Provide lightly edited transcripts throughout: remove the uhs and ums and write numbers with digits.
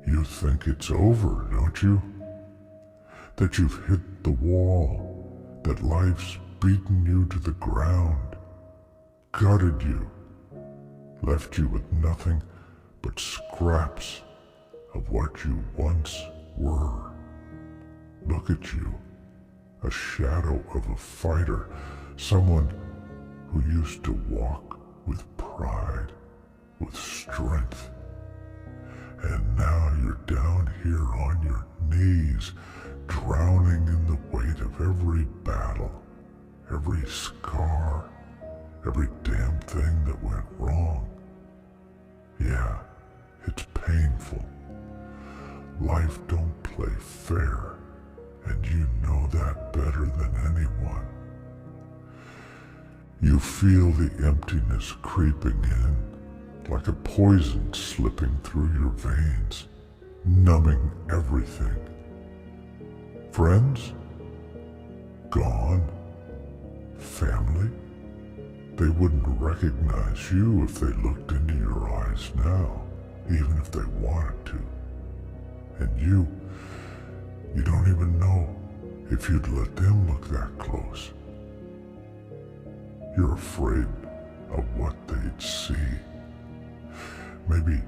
You think it's over, don't you? That you've hit the wall, that life's beaten you to the ground, gutted you, left you with nothing but scraps of what you once were. Look at you, a shadow of a fighter, someone who used to walk with pride, with strength. And now you're down here on your knees, drowning in the weight of every battle, every scar, every damn thing that went wrong. Yeah, it's painful. Life don't play fair, and you know that better than anyone. You feel the emptiness creeping in, like a poison slipping through your veins, numbing everything. Friends? Gone. Family? They wouldn't recognize you if they looked into your eyes now, even if they wanted to. And you don't even know if you'd let them look that close. You're afraid of what they'd see. Maybe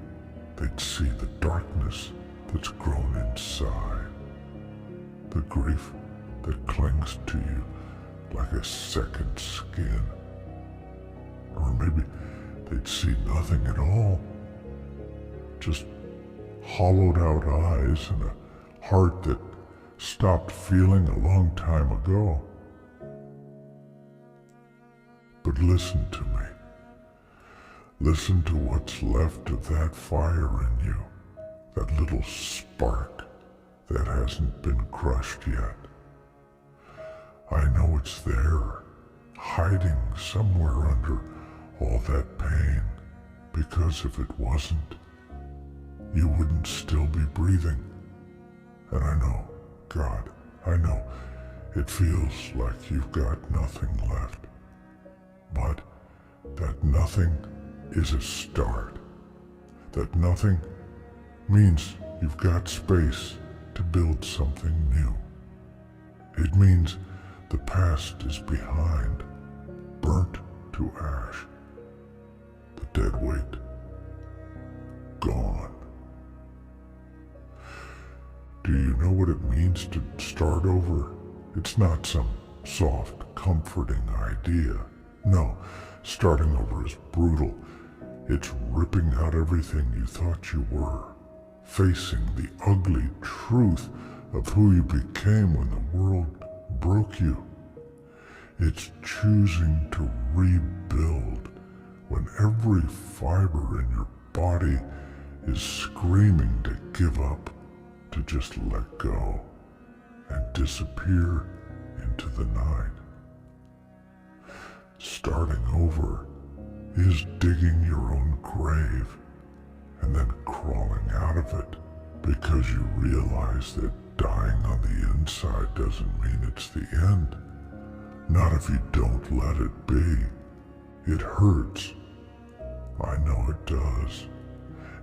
they'd see the darkness that's grown inside, the grief that clings to you like a second skin. Or maybe they'd see nothing at all, just hollowed out eyes and a heart that stopped feeling a long time ago. But listen to me. Listen to what's left of that fire in you, that little spark that hasn't been crushed yet. I know it's there, hiding somewhere under all that pain, because if it wasn't, you wouldn't still be breathing. And I know, God, I know, it feels like you've got nothing left. But that nothing is a start. That nothing means you've got space to build something new. It means the past is behind, burnt to ash. The dead weight, gone. Do you know what it means to start over? It's not some soft, comforting idea. No, starting over is brutal. It's ripping out everything you thought you were, facing the ugly truth of who you became when the world broke you. It's choosing to rebuild when every fiber in your body is screaming to give up, to just let go and disappear into the night. Starting over is digging your own grave and then crawling out of it because you realize that dying on the inside doesn't mean it's the end. Not if you don't let it be. It hurts. I know it does.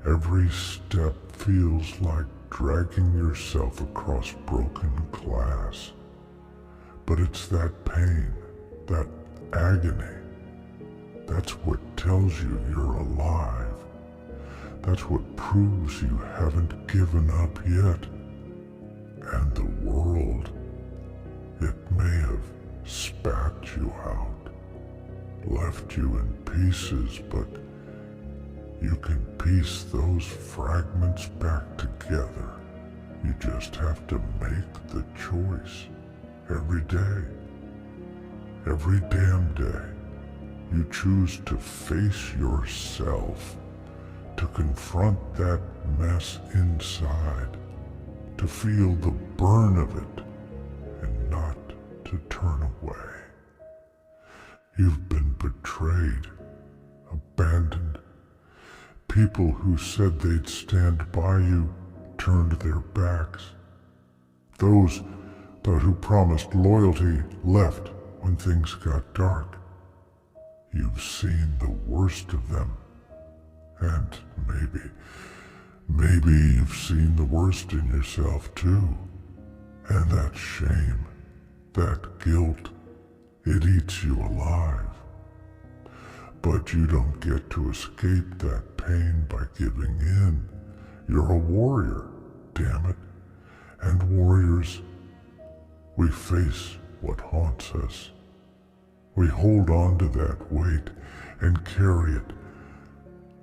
Every step feels like dragging yourself across broken glass. But it's that pain, that agony, that's what tells you you're alive. That's what proves you haven't given up yet. And the world, it may have spat you out, left you in pieces, but you can piece those fragments back together. You just have to make the choice every day. Every damn day, you choose to face yourself, to confront that mess inside, to feel the burn of it, and not to turn away. You've been betrayed, abandoned. People who said they'd stand by you turned their backs. Those who promised loyalty left when things got dark. You've seen the worst of them, and Maybe you've seen the worst in yourself too. And that shame, that guilt, it eats you alive. But you don't get to escape that pain by giving in. You're a warrior, damn it. And warriors, we face what haunts us. We hold on to that weight and carry it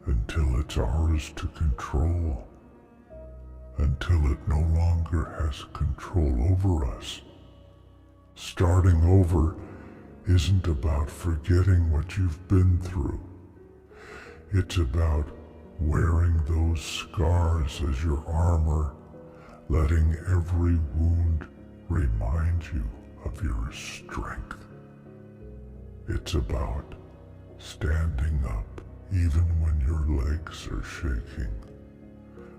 until it's ours to control, until it no longer has control over us. Starting over isn't about forgetting what you've been through. It's about wearing those scars as your armor, letting every wound remind you of your strength. It's about standing up even when your legs are shaking,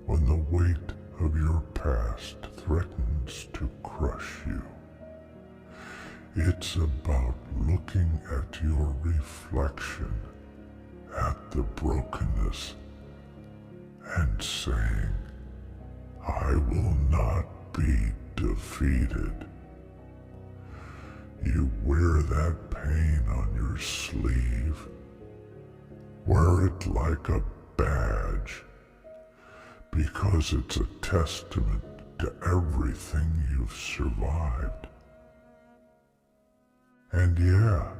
when the weight of your past threatens to crush you. It's about looking at your reflection, at the brokenness, and saying, I will not be defeated. You wear that pain on your sleeve. Wear it like a badge, because it's a testament to everything you've survived. And yeah,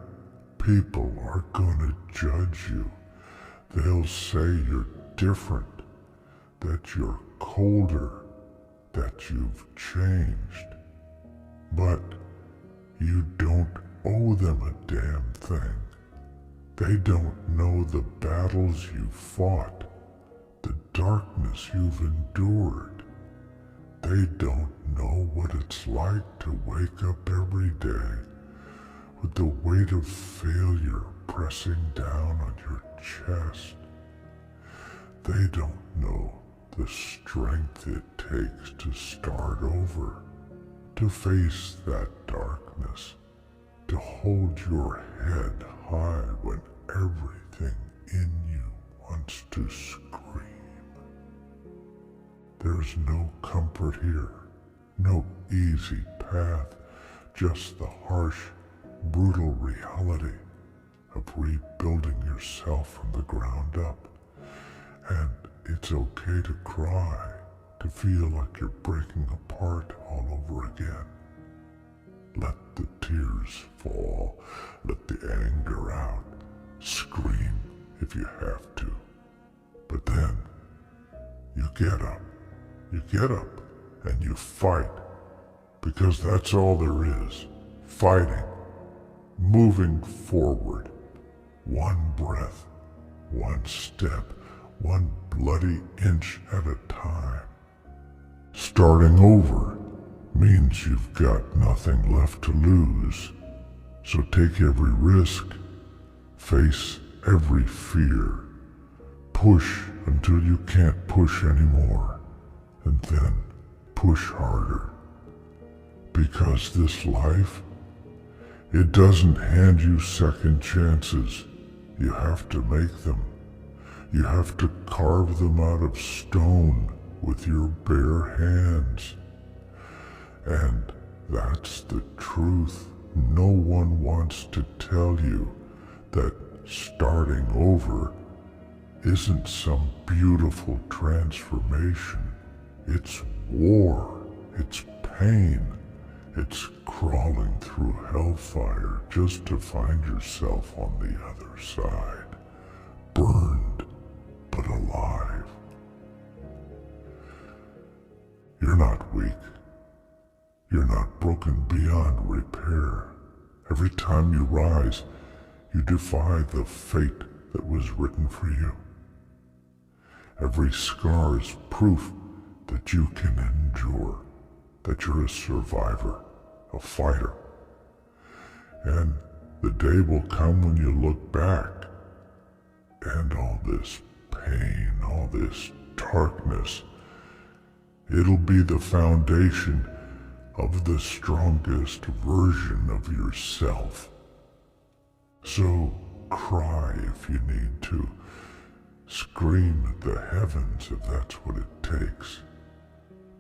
people are gonna judge you. They'll say you're different, that you're colder, that you've changed. But you don't owe them a damn thing. They don't know the battles you fought, the darkness you've endured. They don't know what it's like to wake up every day with the weight of failure pressing down on your chest. They don't know the strength it takes to start over, to face that darkness, to hold your head high when everything in you wants to scream. There's no comfort here, no easy path, just the harsh, brutal reality of rebuilding yourself from the ground up. And it's okay to cry, to feel like you're breaking apart all over again. Let the tears fall, let the anger out, scream if you have to. But then, you get up and you fight, because that's all there is, fighting, moving forward, one breath, one step, one bloody inch at a time. Starting over means you've got nothing left to lose, so take every risk, face every fear, push until you can't push anymore, and then push harder. Because this life, it doesn't hand you second chances. You have to make them. You have to carve them out of stone with your bare hands. And that's the truth. No one wants to tell you that starting over isn't some beautiful transformation. It's war, it's pain, it's crawling through hellfire just to find yourself on the other side, burned but alive. You're not weak. You're not broken beyond repair. Every time you rise, you defy the fate that was written for you. Every scar is proof that you can endure, that you're a survivor, a fighter. And the day will come when you look back, and all this pain, all this darkness, it'll be the foundation of the strongest version of yourself. So cry if you need to. Scream at the heavens if that's what it takes.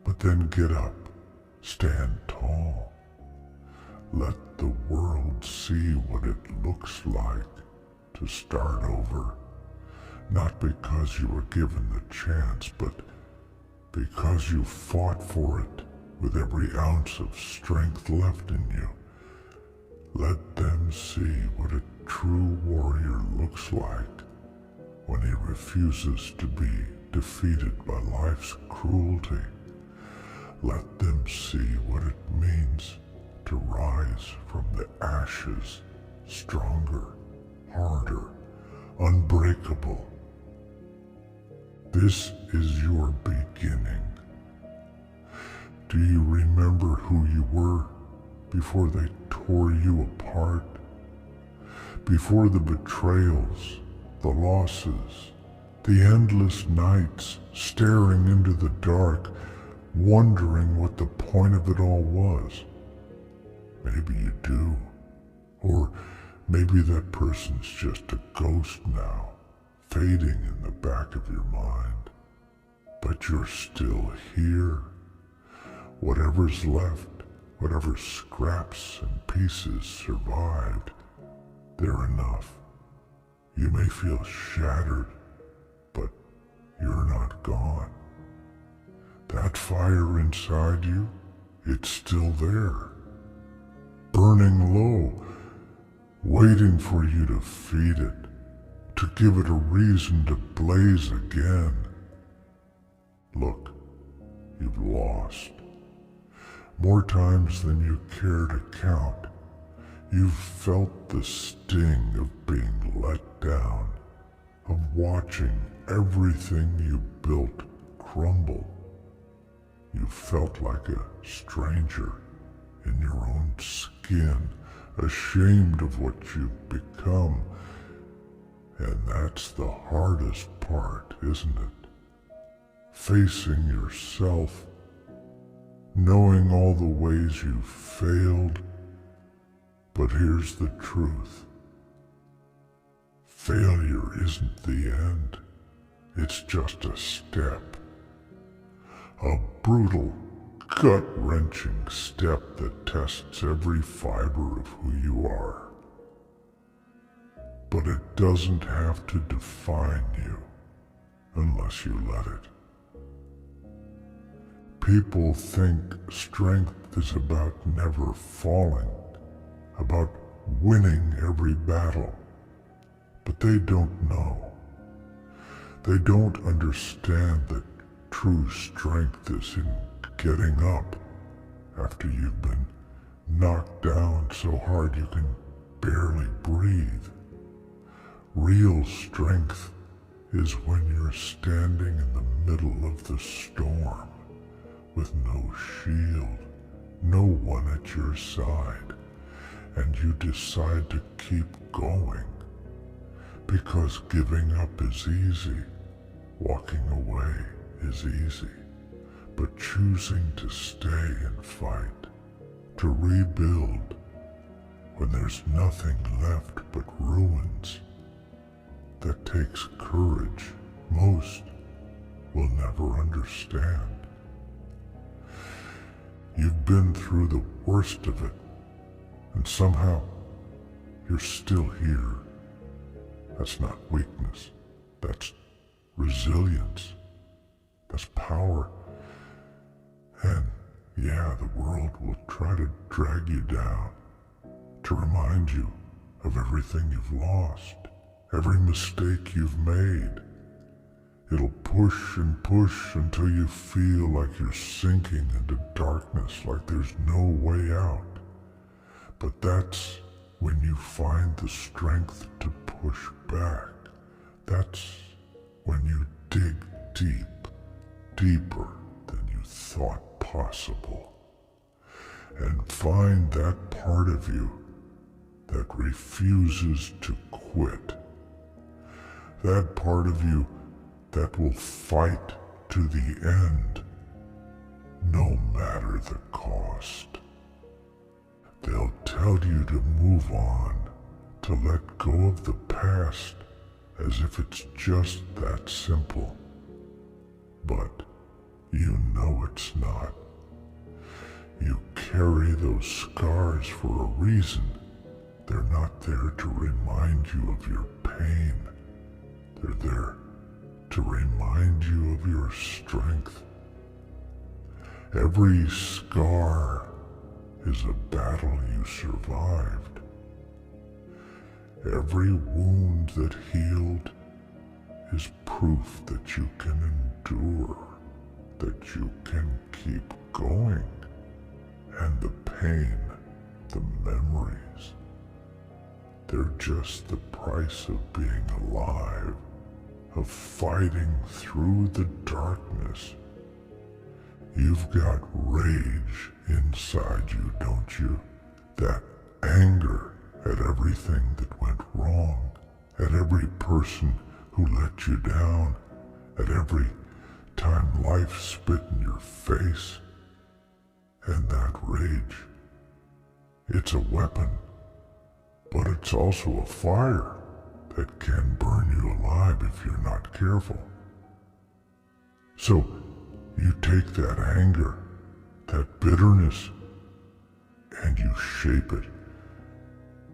But then get up, stand tall. Let the world see what it looks like to start over. Not because you were given the chance, but because you fought for it with every ounce of strength left in you. Let them see what a true warrior looks like when he refuses to be defeated by life's cruelty. Let them see what it means to rise from the ashes, stronger, harder, unbreakable. This is your beginning. Do you remember who you were before they tore you apart? Before the betrayals, the losses, the endless nights staring into the dark, wondering what the point of it all was? Maybe you do. Or maybe that person's just a ghost now, fading in the back of your mind. But you're still here. Whatever's left, whatever scraps and pieces survived, they're enough. You may feel shattered, but you're not gone. That fire inside you, it's still there, burning low, waiting for you to feed it, to give it a reason to blaze again. Look, you've lost. More times than you care to count. You've felt the sting of being let down, of watching everything you built crumble. You felt like a stranger in your own skin, ashamed of what you've become. And that's the hardest part, isn't it? Facing yourself, knowing all the ways you've failed. But here's the truth. Failure isn't the end. It's just a step. A brutal, gut-wrenching step that tests every fiber of who you are. But it doesn't have to define you unless you let it. People think strength is about never falling, about winning every battle. But they don't know. They don't understand that true strength is in getting up after you've been knocked down so hard you can barely breathe. Real strength is when you're standing in the middle of the storm with no shield, no one at your side, and you decide to keep going. Because giving up is easy, walking away is easy, but choosing to stay and fight, to rebuild, when there's nothing left but ruins, that takes courage most will never understand. You've been through the worst of it, and somehow you're still here. That's not weakness. That's resilience. That's power. And yeah, the world will try to drag you down, to remind you of everything you've lost, every mistake you've made. It'll push and push until you feel like you're sinking into darkness, like there's no way out. But that's when you find the strength to push back. That's when you dig deep, deeper than you thought possible, and find that part of you that refuses to quit. That part of you that will fight to the end, no matter the cost. They'll tell you to move on, to let go of the past, as if it's just that simple. But you know it's not. You carry those scars for a reason. They're not there to remind you of your pain. They're there to remind you of your strength. Every scar is a battle you survived. Every wound that healed is proof that you can endure, that you can keep going. And the pain, the memories, they're just the price of being alive, of fighting through the darkness. You've got rage inside you, don't you? That anger at everything that went wrong, at every person who let you down, at every time life spit in your face. And that rage, it's a weapon, but it's also a fire that can burn you alive if you're not careful. So you take that anger, that bitterness, and you shape it.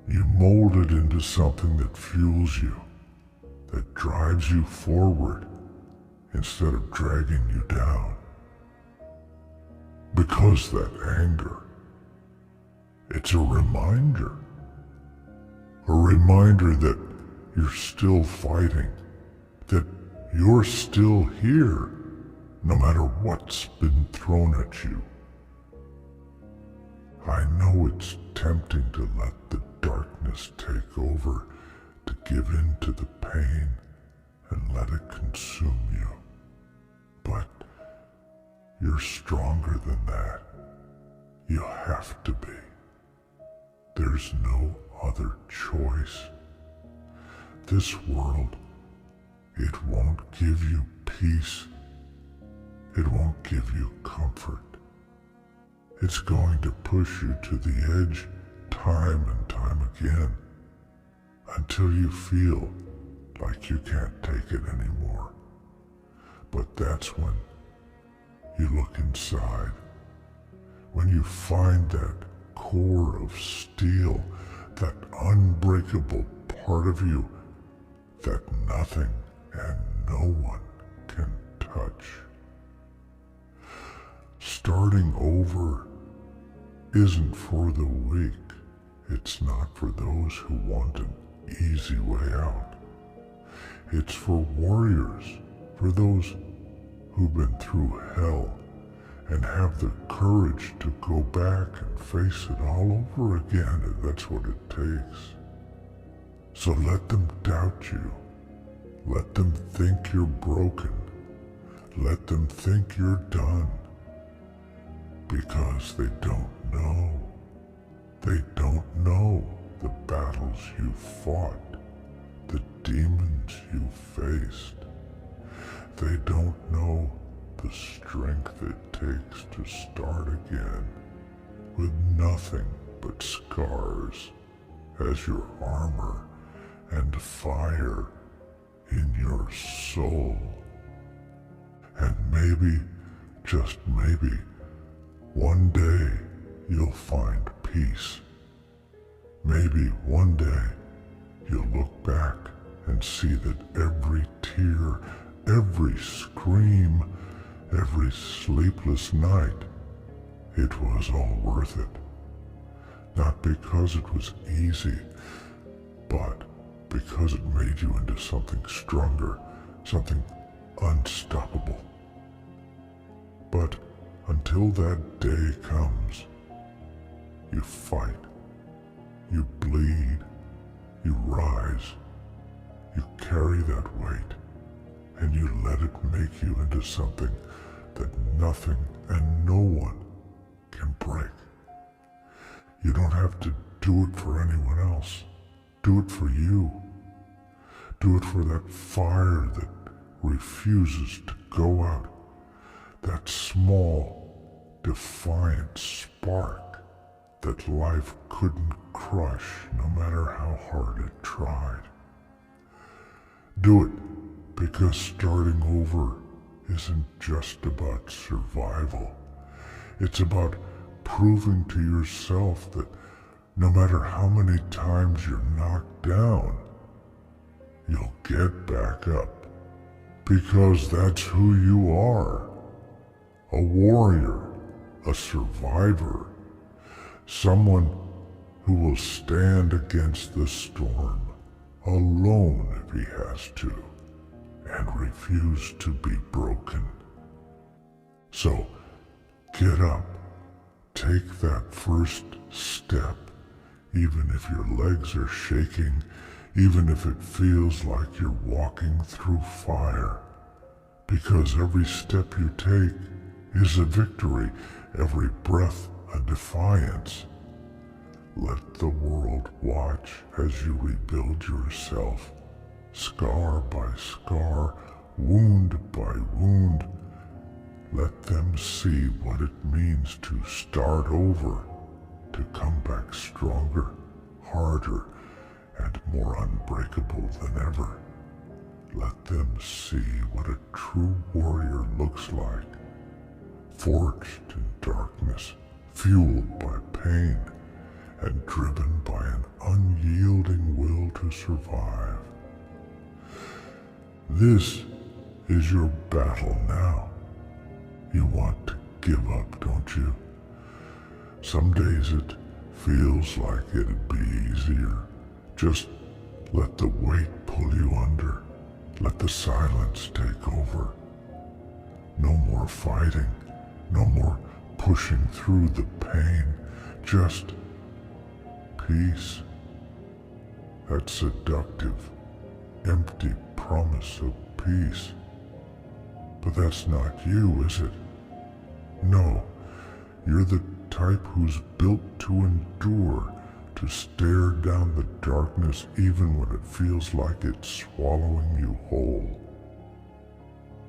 You mold it into something that fuels you, that drives you forward instead of dragging you down. Because that anger, it's a reminder that you're still fighting, that you're still here, no matter what's been thrown at you. I know it's tempting to let the darkness take over, to give in to the pain and let it consume you. But you're stronger than that. You have to be. There's no other choice. This world, it won't give you peace. It won't give you comfort. It's going to push you to the edge time and time again until you feel like you can't take it anymore. But that's when you look inside, when you find that core of steel, that unbreakable part of you that nothing and no one can touch. Starting over isn't for the weak. It's not for those who want an easy way out. It's for warriors, for those who've been through hell and have the courage to go back and face it all over again if that's what it takes. So let them doubt you. Let them think you're broken. Let them think you're done. Because they don't know. They don't know the battles you fought, the demons you faced. They don't know the strength it takes to start again with nothing but scars as your armor and fire in your soul. And maybe, just maybe, one day you'll find peace. Maybe one day you'll look back and see that every tear, every scream, every sleepless night, it was all worth it. Not because it was easy, but because it made you into something stronger, something unstoppable. But until that day comes, you fight, you bleed, you rise, you carry that weight, and you let it make you into something that nothing and no one can break. You don't have to do it for anyone else. Do it for you. Do it for that fire that refuses to go out. That small, defiant spark that life couldn't crush no matter how hard it tried. Do it because starting over isn't just about survival. It's about proving to yourself that no matter how many times you're knocked down, you'll get back up. Because that's who you are. A warrior, a survivor, someone who will stand against the storm, alone if he has to, and refuse to be broken. So, get up, take that first step, even if your legs are shaking, even if it feels like you're walking through fire. Because every step you take is a victory, every breath a defiance. Let the world watch as you rebuild yourself, scar by scar, wound by wound. Let them see what it means to start over, to come back stronger, harder, and more unbreakable than ever. Let them see what a true warrior looks like, forged in darkness, fueled by pain, and driven by an unyielding will to survive. This is your battle now. You want to give up, don't you? Some days it feels like it'd be easier. Just let the weight pull you under. Let the silence take over. No more fighting. No more pushing through the pain. Just peace. That seductive, empty promise of peace. But that's not you, is it? No, you're the type who's built to endure, to stare down the darkness even when it feels like it's swallowing you whole.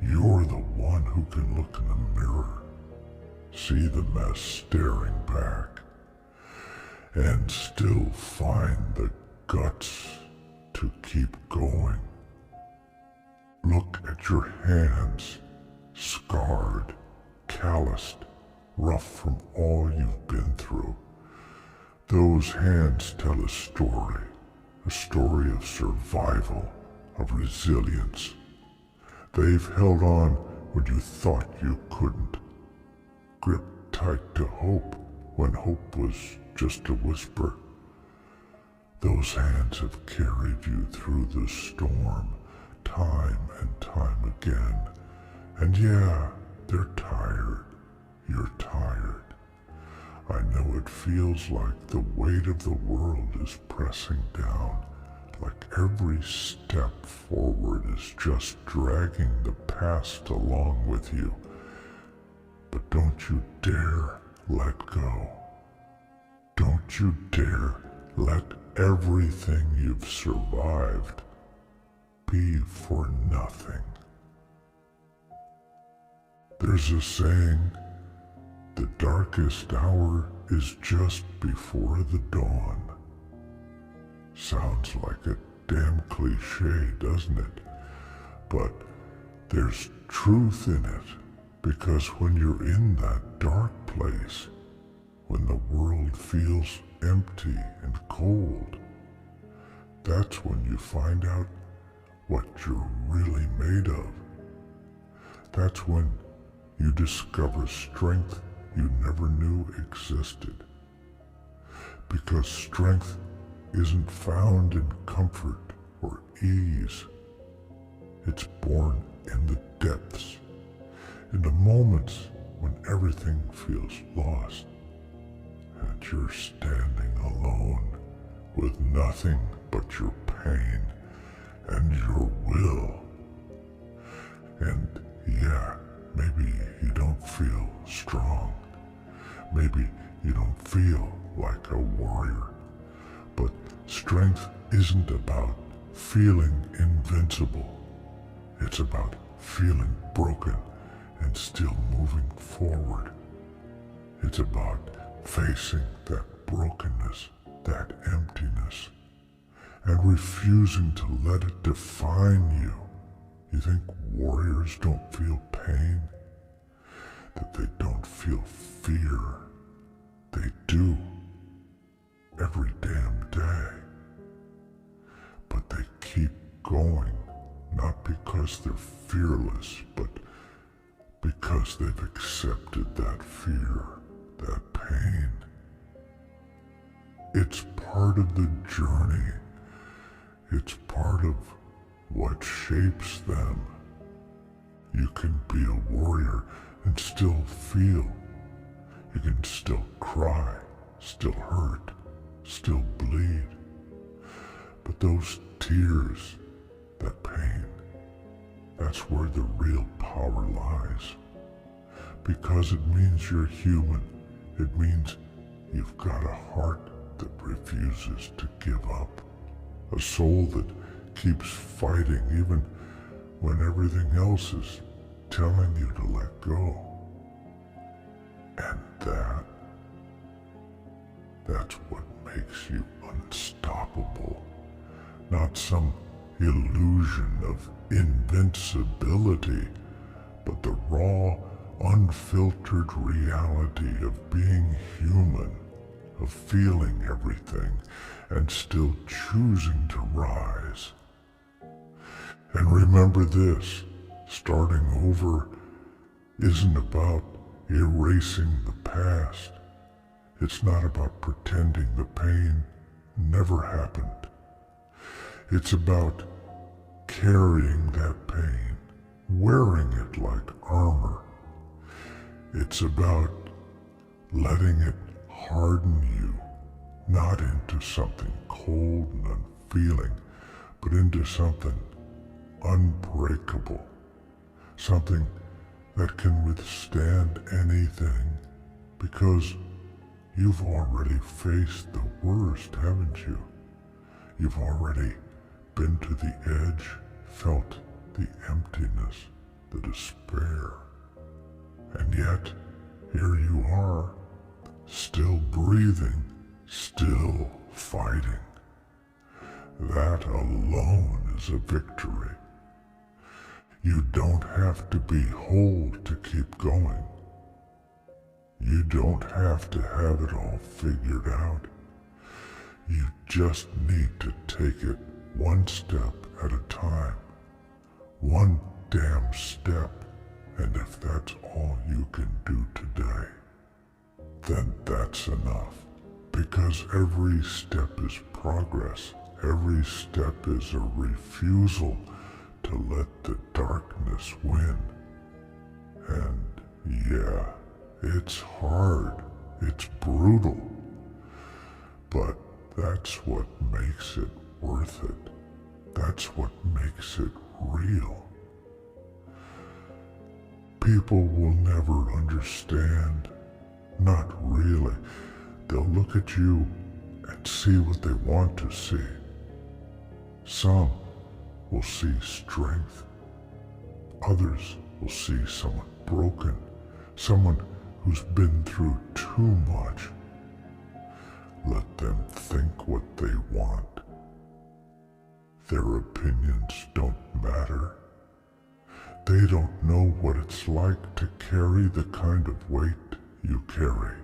You're the one who can look in the mirror, see the mess staring back, and still find the guts to keep going. Look at your hands, scarred, calloused, rough from all you've been through. Those hands tell a story of survival, of resilience. They've held on when you thought you couldn't, gripped tight to hope when hope was just a whisper. Those hands have carried you through the storm, time and time again. And yeah, they're tired. You're tired. I know it feels like the weight of the world is pressing down, like every step forward is just dragging the past along with you. But don't you dare let go. Don't you dare let everything you've survived be for nothing. There's a saying, the darkest hour is just before the dawn. Sounds like a damn cliche, doesn't it? But there's truth in it, because when you're in that dark place, when the world feels empty and cold, that's when you find out what you're really made of. That's when you discover strength you never knew existed. Because strength isn't found in comfort or ease. It's born in the depths, in the moments when everything feels lost, and you're standing alone with nothing but your pain and your will. And yeah, maybe you don't feel strong. Maybe you don't feel like a warrior. But strength isn't about feeling invincible. It's about feeling broken and still moving forward. It's about facing that brokenness, that emptiness, and refusing to let it define you. You think warriors don't feel pain? That they don't feel fear? They do. Every damn day. But they keep going, not because they're fearless, but because they've accepted that fear, that pain. It's part of the journey. It's part of what shapes them. You can be a warrior and still feel. You can still cry, still hurt, still bleed. But those tears, that pain, that's where the real power lies. Because it means you're human. It means you've got a heart that refuses to give up. A soul that keeps fighting even when everything else is telling you to let go. And that's what makes you unstoppable. Not some illusion of invincibility, but the raw, unfiltered reality of being human, of feeling everything and still choosing to rise. And remember this, starting over isn't about erasing the past. It's not about pretending the pain never happened. It's about carrying that pain, wearing it like armor. It's about letting it harden you, not into something cold and unfeeling, but into something unbreakable, something that can withstand anything, because you've already faced the worst, haven't you? You've already been to the edge, felt the emptiness, the despair. And yet, here you are, still breathing, still fighting. That alone is a victory. You don't have to be whole to keep going. You don't have to have it all figured out. You just need to take it one step at a time. One damn step. And if that's all you can do today, then that's enough. Because every step is progress. Every step is a refusal to let the darkness win. And yeah, it's hard. It's brutal. But that's what makes it worth it. That's what makes it real. People will never understand. Not really. They'll look at you and see what they want to see. Some will see strength. Others will see someone broken, someone who's been through too much. Let them think what they want. Their opinions don't matter. They don't know what it's like to carry the kind of weight you carry.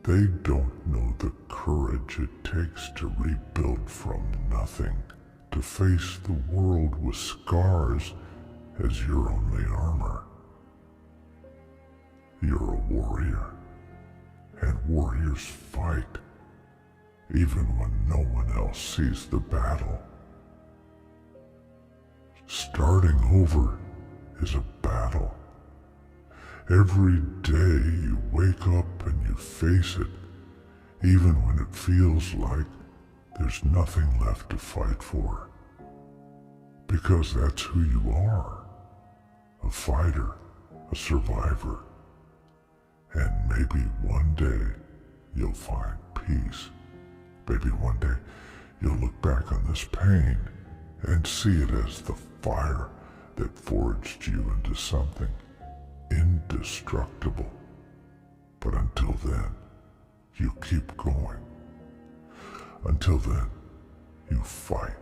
They don't know the courage it takes to rebuild from nothing, to face the world with scars as your only armor. You're a warrior, and warriors fight, even when no one else sees the battle. Starting over is a battle. Every day you wake up and you face it, even when it feels like there's nothing left to fight for. Because that's who you are. A fighter, a survivor. And maybe one day you'll find peace. Maybe one day you'll look back on this pain and see it as the fire that forged you into something indestructible. But until then, you keep going. Until then, you fight.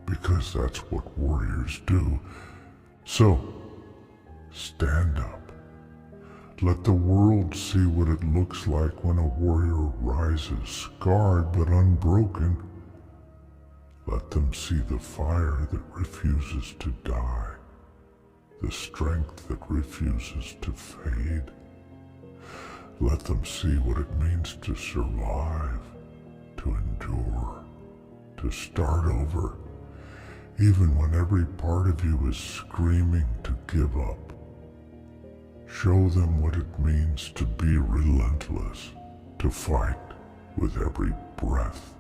Because that's what warriors do. So, stand up. Let the world see what it looks like when a warrior rises, scarred but unbroken. Let them see the fire that refuses to die, the strength that refuses to fade. Let them see what it means to survive, to endure, to start over, even when every part of you is screaming to give up. Show them what it means to be relentless, to fight with every breath,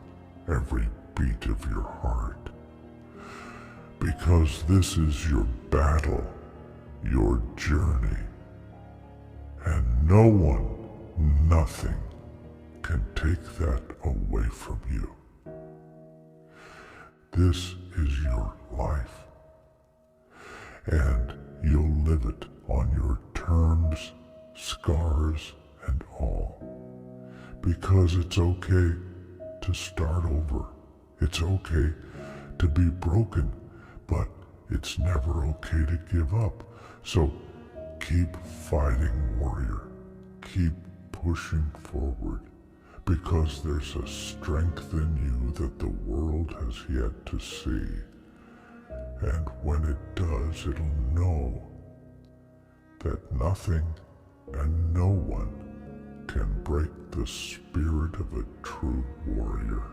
every beat of your heart. Because this is your battle, your journey, and no one, nothing can take that away from you. This is your life, and you'll live it on your terms, scars, and all. Because it's okay to start over. It's okay to be broken, but it's never okay to give up. So keep fighting, warrior. Keep pushing forward, because there's a strength in you that the world has yet to see. And when it does, it'll know that nothing and no one can break the spirit of a true warrior.